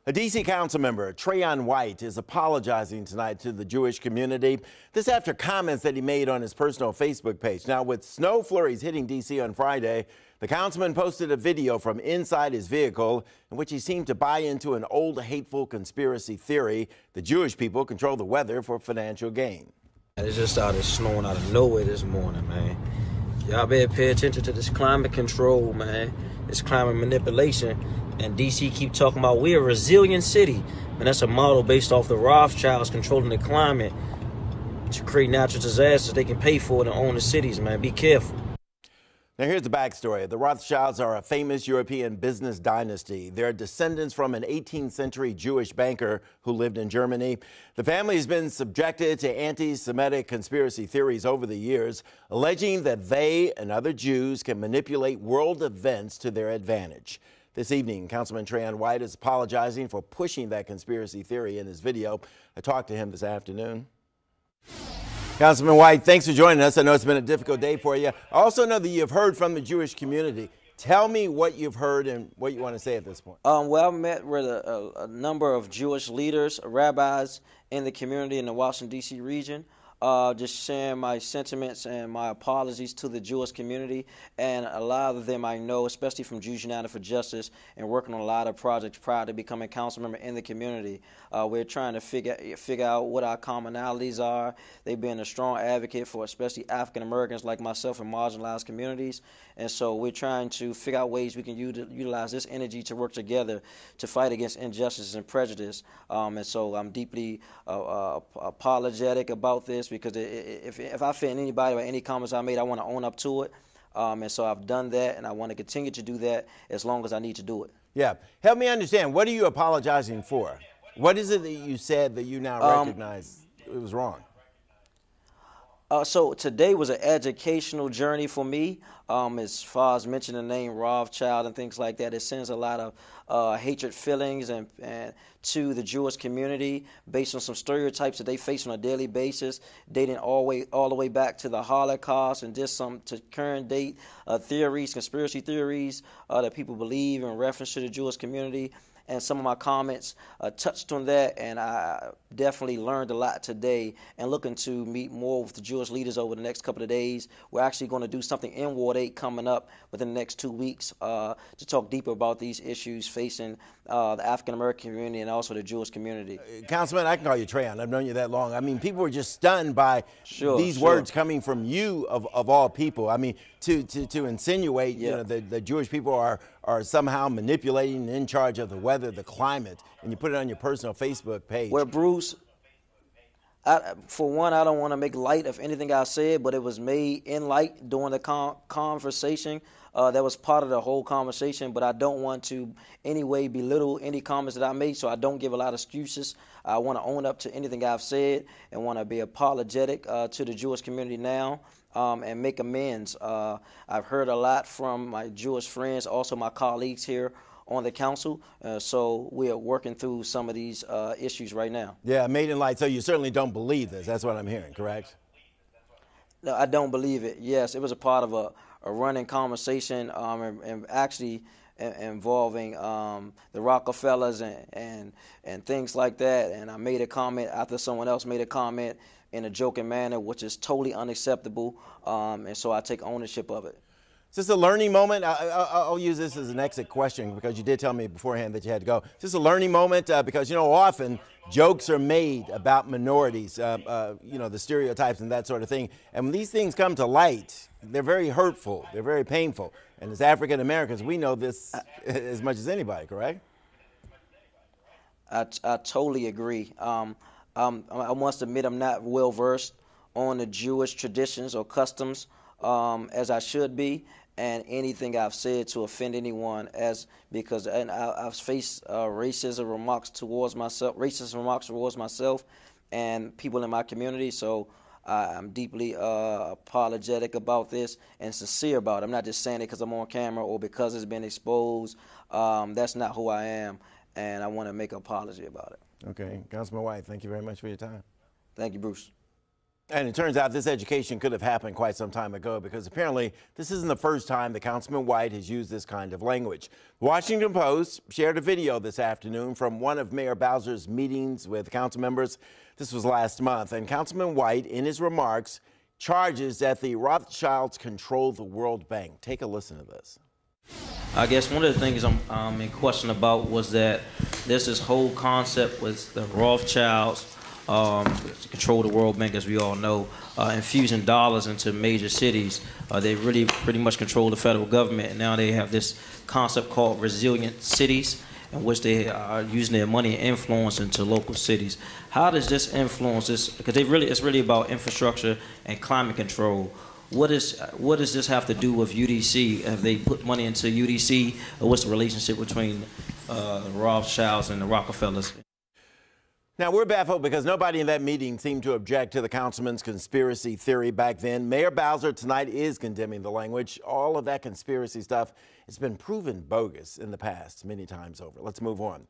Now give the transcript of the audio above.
A D.C. council member, Trayon White, is apologizing tonight to the Jewish community. This after comments that he made on his personal Facebook page. Now, with snow flurries hitting D.C. on Friday, the councilman posted a video from inside his vehicle in which he seemed to buy into an old hateful conspiracy theory the Jewish people control the weather for financial gain. It just started snowing out of nowhere this morning, man. Y'all better pay attention to this climate control, man. This climate manipulation. And D.C. keep talking about we're a resilient city. And that's a model based off the Rothschilds controlling the climate to create natural disasters they can pay for it and own the cities, man. Be careful. Now, here's the backstory. The Rothschilds are a famous European business dynasty. They're descendants from an 18th century Jewish banker who lived in Germany. The family has been subjected to anti-Semitic conspiracy theories over the years, alleging that they and other Jews can manipulate world events to their advantage. This evening, Councilman Trayon White is apologizing for pushing that conspiracy theory in his video. I talked to him this afternoon. Councilman White, thanks for joining us. I know it's been a difficult day for you. I also know that you've heard from the Jewish community. Tell me what you've heard and what you want to say at this point. Well, I met with a number of Jewish leaders, rabbis in the community in the Washington, D.C. region. Just sharing my sentiments and my apologies to the Jewish community, and a lot of them I know, especially from Jews United for Justice, and working on a lot of projects prior to becoming a council member in the community. We're trying to figure out what our commonalities are. They've been a strong advocate for especially African Americans like myself in marginalized communities, and so we're trying to figure out ways we can utilize this energy to work together to fight against injustice and prejudice. And so I'm deeply apologetic about this, because if I offend anybody or any comments I made, I want to own up to it. And so I've done that, and I want to continue to do that as long as I need to do it. Yeah. Help me understand. What are you apologizing for? What is it that you said that you now recognize it was wrong? So today was an educational journey for me. As far as mentioning the name Rothschild and things like that, it sends a lot of hatred feelings and to the Jewish community based on some stereotypes that they face on a daily basis, dating all the way back to the Holocaust, and just some to current date theories, conspiracy theories that people believe in reference to the Jewish community. And some of my comments touched on that, and I definitely learned a lot today, and looking to meet more with the Jewish leaders over the next couple of days. We're actually going to do something in Ward 8 coming up within the next 2 weeks to talk deeper about these issues facing the African-American community and also the Jewish community. Councilman, I can call you Trayon. I've known you that long. I mean, people were just stunned by these words coming from you of all people. I mean, to insinuate, you know, the Jewish people are somehow manipulating and in charge of the weather, the climate, and you put it on your personal Facebook page. Well, Bruce, for one, I don't want to make light of anything I said, but it was made in light during the conversation. That was part of the whole conversation, but I don't want to anyway belittle any comments that I made, so I don't give a lot of excuses. I want to own up to anything I've said and want to be apologetic to the Jewish community now. And make amends. I've heard a lot from my Jewish friends, also my colleagues here on the council, so we are working through some of these issues right now. Yeah, made in light. So you certainly don't believe this. That's what I'm hearing, correct? No, I don't believe it. Yes, it was a part of a running conversation, and actually involving the Rockefellers and things like that. And I made a comment after someone else made a comment in a joking manner, which is totally unacceptable, and so I take ownership of it. Is this a learning moment? I'll use this as an exit question, because you did tell me beforehand that you had to go. Is this a learning moment? Because, you know, often jokes are made about minorities, you know, the stereotypes and that sort of thing. And when these things come to light, they're very hurtful. They're very painful. And as African Americans, we know this as much as anybody, correct? I totally agree. I must admit I'm not well versed on the Jewish traditions or customs as I should be, and anything I've said to offend anyone, because I've faced racist remarks towards myself and people in my community. So I'm deeply apologetic about this and sincere about it. I'm not just saying it because I'm on camera or because it's been exposed. That's not who I am, and I want to make an apology about it. Okay. Councilman White, thank you very much for your time. Thank you, Bruce. And it turns out this education could have happened quite some time ago, because apparently this isn't the first time that Councilman White has used this kind of language. The Washington Post shared a video this afternoon from one of Mayor Bowser's meetings with council members. This was last month, and Councilman White, in his remarks, charges that the Rothschilds control the World Bank. Take a listen to this. I guess one of the things I'm in question about was that there's this whole concept with the Rothschilds to control the World Bank, as we all know, infusing dollars into major cities. They really pretty much control the federal government, and now they have this concept called resilient cities, in which they are using their money and influence into local cities. How does this influence this? Because it's really about infrastructure and climate control. What does this have to do with UDC? Have they put money into UDC, or what's the relationship between the Rothschilds and the Rockefellers? Now, we're baffled because nobody in that meeting seemed to object to the councilman's conspiracy theory back then. Mayor Bowser tonight is condemning the language. All of that conspiracy stuff has been proven bogus in the past many times over. Let's move on.